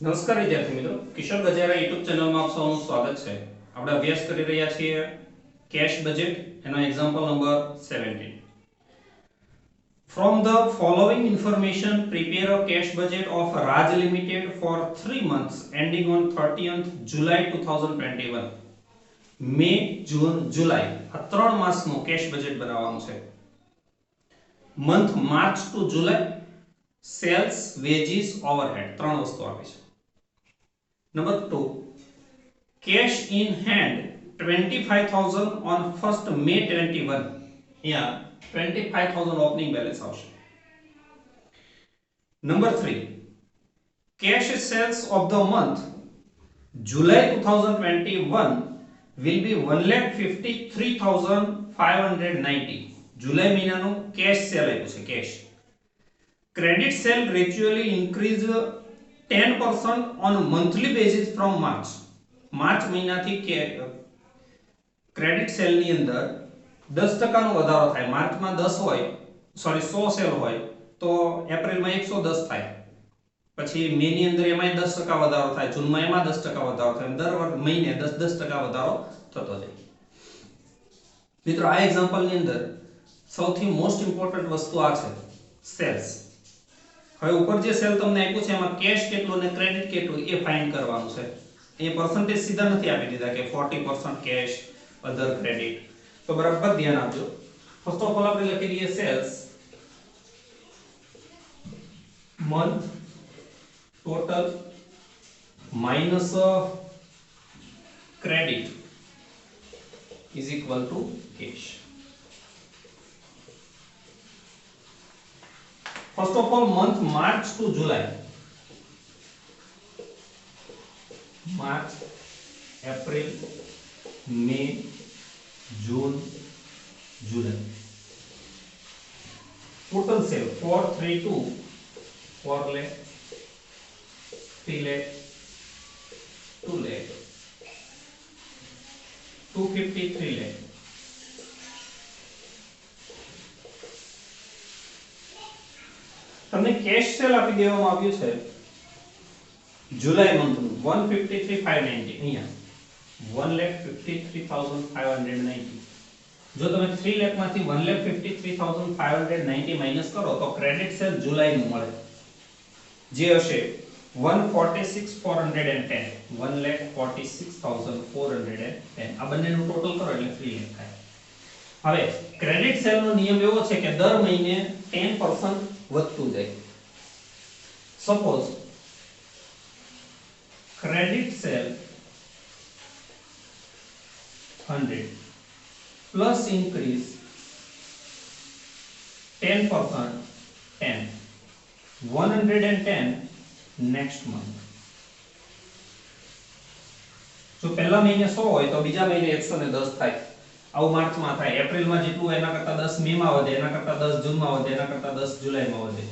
નમસ્કાર વિદ્યાર્થી મિત્રો, કિશોર ગજેરા યુટ્યુબ ચેનલમાં આપ સૌનું સ્વાગત છે. આપણે અભ્યાસ કરી રહ્યા છીએ કેશ બજેટ એનો example number 17. From the following information, prepare a cash budget of Raj Limited for 3 months ending on 30th July 2021. મે, જૂન, જુલાઈ આ 3 માસનું કેશ બજેટ બનાવવાનું છે. મંથ માર્ચ ટુ જુલાઈ સેલ્સ, વેજીસ, ઓવરહેડ 3 વસ્તુ આપી છે. Number 2, cash in hand 25,000 on 1st May 21. Yeah, 25,000 opening balance આવશે. Number 3, cash sales of the month July 2021 will be 1,53,590. જુલાઈ મહિનાનું cache cell આપ્યું છે. Cache credit cell gradually increase 10% on monthly basis from March. March મહિનાથી credit સેલની અંદર 10% નો વધારો થાય. માર્ચમાં 10 હોય, સોરી 100 સેલ હોય તો એપ્રિલમાં 110 થાય. પછી મે ની અંદર એમાં 10% વધારો થાય, જૂનમાં એમાં 10% વધારો થાય. દર મહિને 10% વધારો થતો જાય. મિત્રો, આ એક્ઝામ્પલની અંદર સૌથી મોસ્ટ ઇમ્પોર્ટન્ટ વસ્તુ આ છે, સેલ્સ. હવે ઉપર જે સેલ તમને આપ્યું છે એમાં કેશ કેટલું અને ક્રેડિટ કેટલું એ ફાઇન્ડ કરવાનું છે. એ પર્સન્ટેજ સીધા નથી આપી દીધા કે 40% કેશ, અધર ક્રેડિટ. તો બરાબર ધ્યાન આપજો. ફર્સ્ટ ઓફ ઓલ આપણે લખી દઈએ sales month total minus credit is equal to cash. First of all, month March to July. March, April, May, June, July. Total sale 432, 4 lakh, 3 lakh, 2 lakh, 253 lakh. તમને cache cell આપી દેવામાં આવ્યું છે જુલાઈ મંથનું 153,590. અહીંયા 1,53,590. જો તમે 3 લાખમાંથી 1,53,590 માઈનસ કરો તો ક્રેડિટ સેલ જુલાઈનું મળે, જે હશે 146,410. 1,46,410. આ બંનેનું ટોટલ કરો એટલે 3 લાખ થાય. હવે ક્રેડિટ સેલનો નિયમ એવો છે કે દર મહિને 10% વધતું જાય. Suppose credit cell 100 plus increase 10%, 10 110 next month. જો પહેલા મહિને 100 હોય તો બીજા મહિને 110 થાય. આવું માર્ચમાં થાય. એપ્રિલમાં જેટલું એના કરતા 10 મેમાં વધે, એના કરતા 10 જૂનમાં વધે, એના કરતા 10 જુલાઈમાં વધે.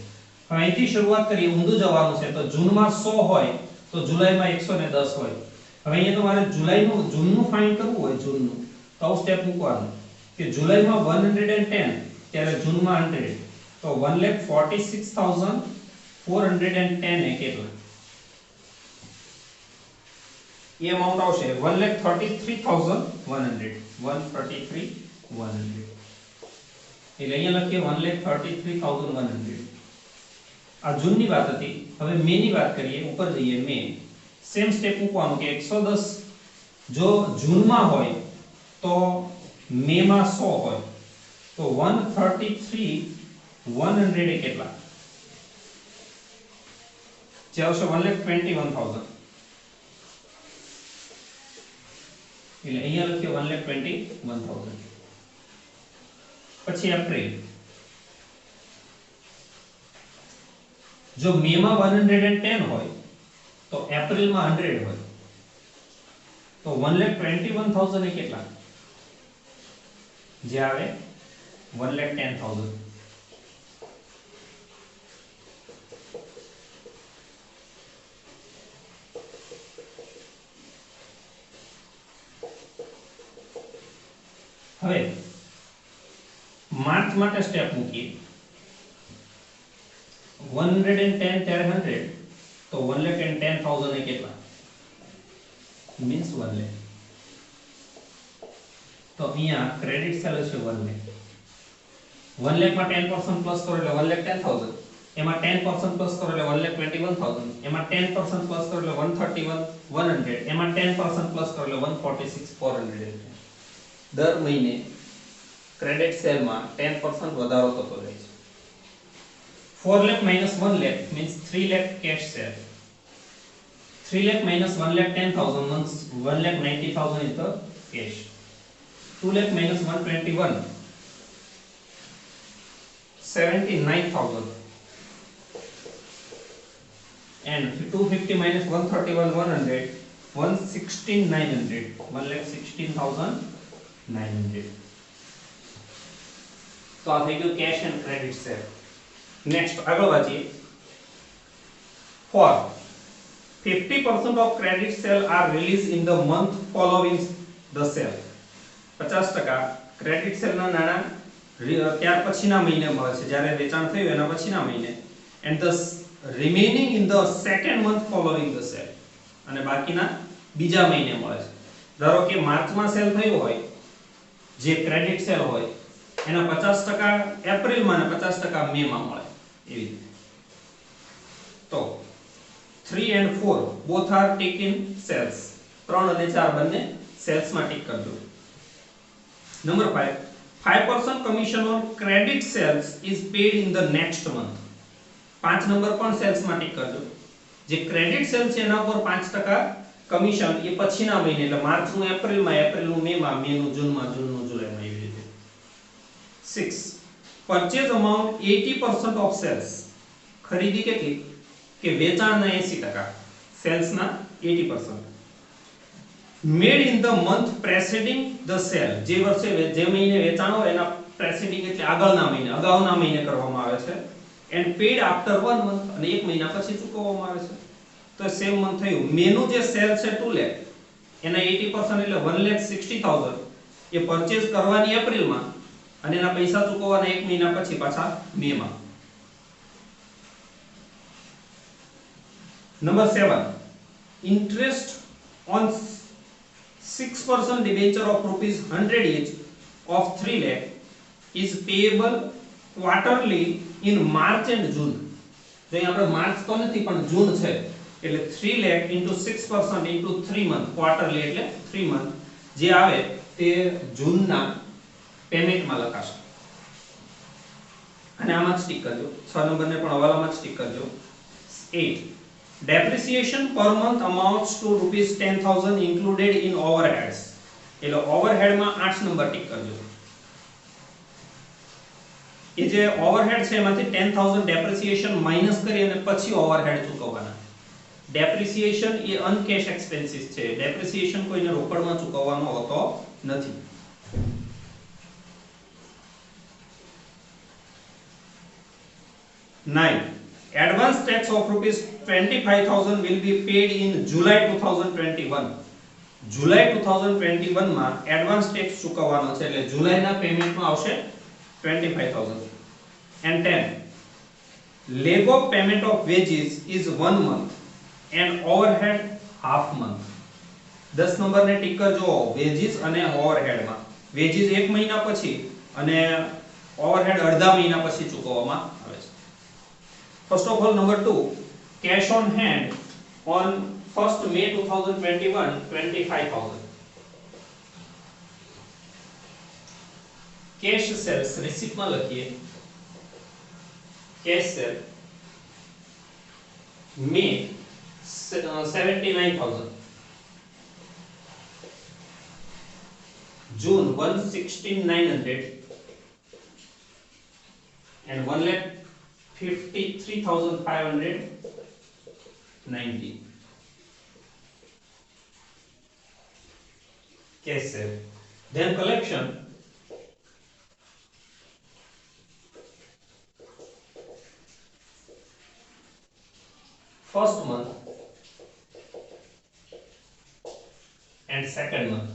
હવે અહીંથી શરૂઆત કરીએ. ઊંધું જવાનું છે તો જૂનમાં 100 હોય તો જુલાઈમાં 110 હોય. હવે અહીંયા તમારે જૂનનું ફાઇન્ડ કરવું હોય, જૂનનું તો આવું સ્ટેપ મૂકવાનું કે જુલાઈમાં 110 ત્યારે જૂનમાં 100 તો 1,46,410 એ કેટલા? એ અમાઉન્ટ આવશે 1,33,100. 133,100 એટલે અહીંયા લખીએ 1,33,100. આ જૂનની વાત હતી. હવે મે ની વાત કરીએ. ઉપર જઈએ મે. સેમ સ્ટેપ મૂકવાનું કે 110 જો જૂનમાં હોય તો મે માં 100 હોય તો 133,100 એ કેટલા? જે આવશે 1,21,000. એટલે અહીંયા લખીએ 1,21,000. પછી એપ્રિલ. જો મે માં 110 હોય તો એપ્રિલ માં 100 હોય તો 1,21,000 એ કેટલા? જે આવે 1,10,000. હવે માર્ચ માટે સ્ટેપ મૂકીએ. 110 ત્યારે 100 તો તો 1,10,000 એ કેટલા મીન્સ 1 લાખ. તો અહીંયા ક્રેડિટ સેલ છે 1 લાખ. 1 લાખ માં 10% પ્લસ કરો એટલે 1,10,000. એમાં 10% પ્લસ કરો એટલે 1,21,000. એમાં 10% પ્લસ કરો એટલે 131,100. એમાં 10% પ્લસ કરો એટલે 146,400. દર મહિને ક્રેડિટ સેલમાં 10% વધારો થતો રહે છે. 4 lakh minus 1 lakh means 3 lakh cash sale. 3 lakh minus 1,10,000 means 1,90,000 is the cash. 2 lakh minus 121, 79,000. And 250 minus 131,100, 116,900. 1,16,900. તો આ થઈ ગયું cash and credit sale. Next, આગળ વાંચીએ. For 50% of credit sale are released in the month following the sale. 50% credit સેલના નાણાં ત્યાર પછીના મહિને મળે છે, જ્યારે વેચાણ થયું એના પછીના મહિને. And the remaining in the second month following the sale. અને બાકીના બીજા મહિને મળે છે. ધારો કે માર્ચમાં સેલ થયું હોય, જે ક્રેડિટ સેલ હોય એના 50% એપ્રિલમાં અને 50% મેમાં મળે. એવી રીતે. તો 3 and 4 both are tick in sales. 3 અને 4 બંને સેલ્સ માં ટિક કરજો. Number 5, 5% commission on credit sales is paid in the next month. 5 number પણ સેલ્સ માં ટિક કરજો. જે ક્રેડિટ સેલ છે એના પર 5% કમિશન એ પછીના મહિને, એટલે માર્ચનું એપ્રિલમાં, એપ્રિલનું મેમાં, મેનું જૂનમાં, જૂનનું જુલાઈમાં, એવી રીતે. 6, purchase amount 80% of sales. ખરીદી કેટલી કે વેચાણના 80%, સેલ્સના 80%. Made in the month preceding the sale. જે વર્ષે જે મહિને વેચાણ હોય એના preceding એટલે આગળના મહિને, અગાઉના મહિને કરવામાં આવે છે. And paid after 1 month, અને એક મહિના પછી ચૂકવવામાં આવે છે. તો સેમ મંથ થયું. મેનું જે સેલ છે 2 લાખ, એના 80% એટલે 1,60,000 એ પરચેઝ કરવાની એપ્રિલમાં અને એના પૈસા ચૂકવવાના એક મહિના પછી પાછા મેમાં. Number 7, interest on 6% debenture of rupees 100 each of 3 lakh is payable quarterly in March and June. જો અહીં આપણે માર્ચ તો નથી પણ જૂન છે, એટલે 3 lakh into 6% into 3 month, quarterly એટલે 3 month જે આવે તે જૂનના પેમેન્ટમાં લખાશે. અને આમાં જ ટિક કરજો. 6 નંબરને પણ હવાલામાં જ ટિક કરજો. 8, depreciation per month amounts to rupees 10,000 included in overheads. એટલે ઓવરહેડ માં 8 નંબર ટિક કરજો. એ જે ઓવરહેડ છે એમાંથી 10,000 ડેપ્રિસિએશન માઈનસ કરી અને પછી ઓવરહેડ ચૂકવવાના. ડેપ્રિસિએશન એ અનકેશ એક્સપેન્સીસ છે. ડેપ્રિસિએશન કોઈને રોકડમાં ચૂકવવાનો હોતો નથી. Nine, advance tax of rupees 25,000 will be paid in July 2021. July 2021 માં એડવાન્સ ટેક્સ ચૂકવવાનો છે, એટલે જુલાઈના પેમેન્ટમાં આવશે 25,000. And 10, leg of payment of wages is 1 month and overhead half month. 10 નંબરને ટિક કરજો વેજીસ અને ઓવરહેડ માં. વેજીસ 1 મહિના પછી અને ઓવરહેડ અડધા મહિના પછી ચૂકવવામાં આવે છે. First of all, number 2, cash on hand on 1st May 2021, 25,000. Cash sales receipt માં લખીએ. Cash sale May 79,000, June 116,900 and 1,53,590. Cash sale. Then collection. First month and second month.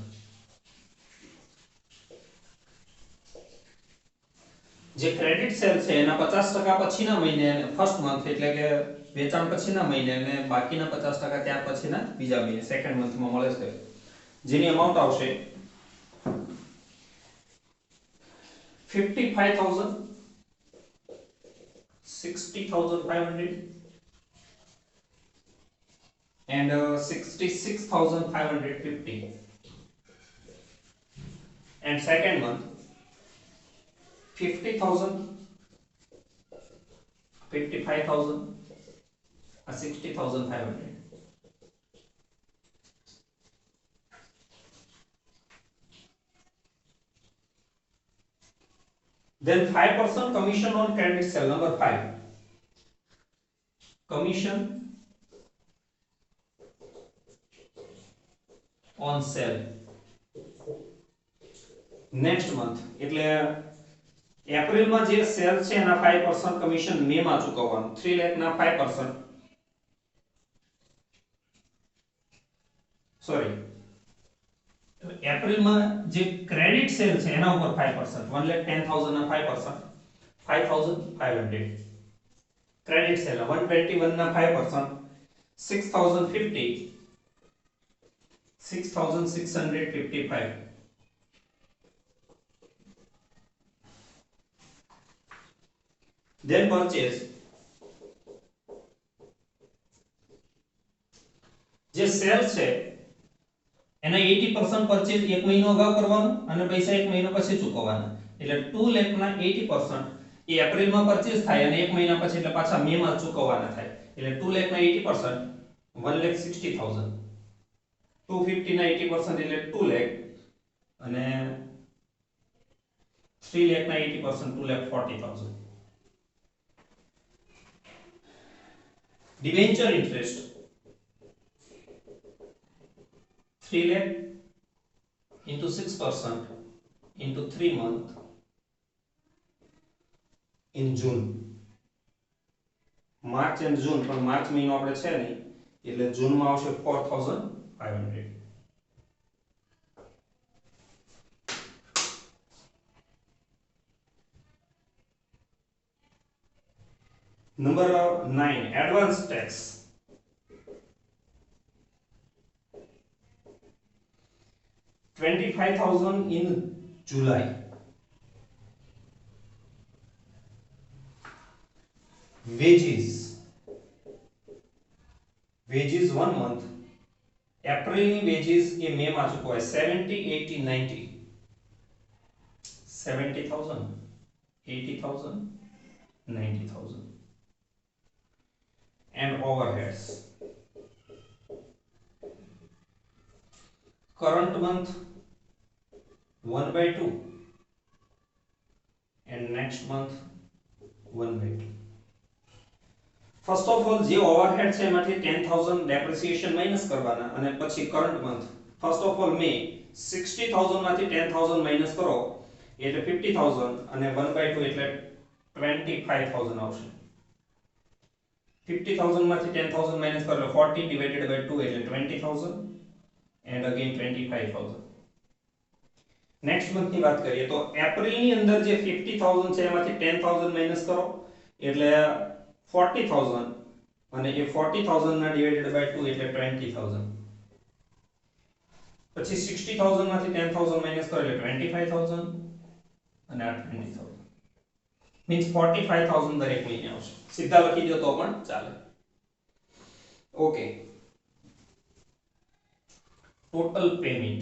જે ક્રેડિટ સેલ છે એના 50% પછીના મહિને, ફર્સ્ટ મંથ એટલે કે વેચાણ પછીના મહિને અને બાકીના 50% ત્યાર પછીના બીજા મહિને સેકન્ડ મંથમાં મળે છે, જેની અમાઉન્ટ આવશે 55,000, 60,500 and 66,550. And second month 50,000, 55,000, 60,500. Then 5% commission on credit sale. Number 5, commission on sale. Next month એટલે એપ્રિલમાં જે સેલ છે એના 5% કમિશન મેમાં ચૂકવવાનું. 3 લાખ ના 5%, સોરી, એપ્રિલમાં જે ક્રેડિટ સેલ છે એના ઉપર 5%, 1,10,000 ના 5%, 5,500. ક્રેડિટ સેલ 121 ના 5%, 6,050, 6,655. Then purchase, જે સેલ છે એના 80% પરચેઝ એક મહિનો અગાઉ કરવાનું અને પૈસા એક મહિનો પછી ચૂકવવાના. એટલે 2 લાખ ના 80% એ એપ્રિલમાં પરચેઝ થાય અને એક મહિના પછી એટલે પાછા મે માં ચૂકવવાના થાય. એટલે 2 લાખ ના 80% 1,60,000, 250 ના 80% એટલે 2 લાખ અને 3 લાખ ના 80% 2,40,000. Debenture interest 3 lakh into 6% into 3 month in June. March and June, पर मार्च महीनो આપણે છે નહીં એટલે જૂન માં આવશે 4,500. Number 9, advance tax. $25,000 in July. Wages 1 month. April ની wages એ મે માં ચૂકવાય 70, 80, 90. 70,000, 80,000, 90,000. And overheads. Current month 1/2 and next month 1/2. First of all જે overhead છે એમાંથી 10,000 depreciation minus કરવાના અને પછી current month first of all May 60,000 માંથી 10,000 minus કરો એટલે 50,000 અને 1/2 એટલે 25,000 આવશે. 50,000 માંથી 10,000 minus કરો એટલે 40 divided by 2 એટલે 20,000 and again 25,000. નેક્સ્ટ મંથ ની વાત કરીએ તો એપ્રિલ ની અંદર જે 50,000 છે એમાંથી 10,000 માઈનસ કરો એટલે 40,000 અને એ 40,000 ના ડિવાઇડેડ બાય 2 એટલે 20,000. પછી 60,000 માંથી 10,000 માઈનસ કરો એટલે 25,000 અને આ 20,000. મીન્સ 45,000 દરેક મહિને આવશે. સીધા લખી દો તો પણ ચાલે. Okay. Total payment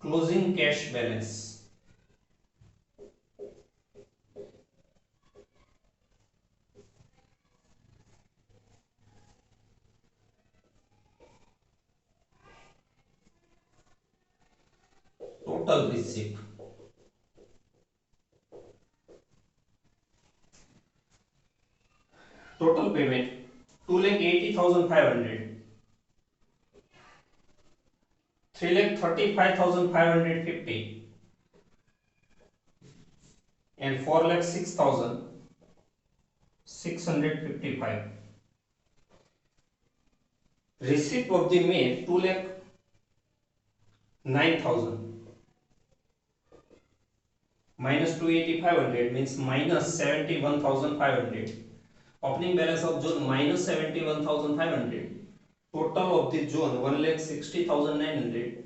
closing cash balance total receipt total payment 2,80,500, 3,35,550 and 4,06,655. Receipt of the May 2,09,000 minus 280,500 means minus 71,500. Opening balance of June minus 71,500. Total of the June 1,60,900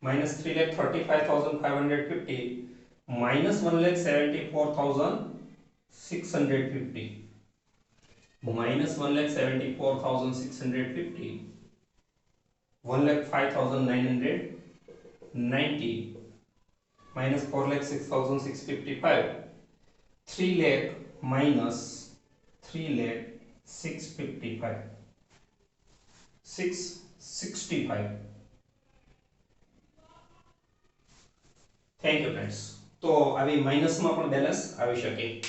minus 3,35,550 minus 1,74,650 minus 1,74,650 1,05,990 minus 4,06,655 3 lakh minus 3,06,655 665. Thank you friends. તો આવી માઇનસમાં પણ balance આવી શકે.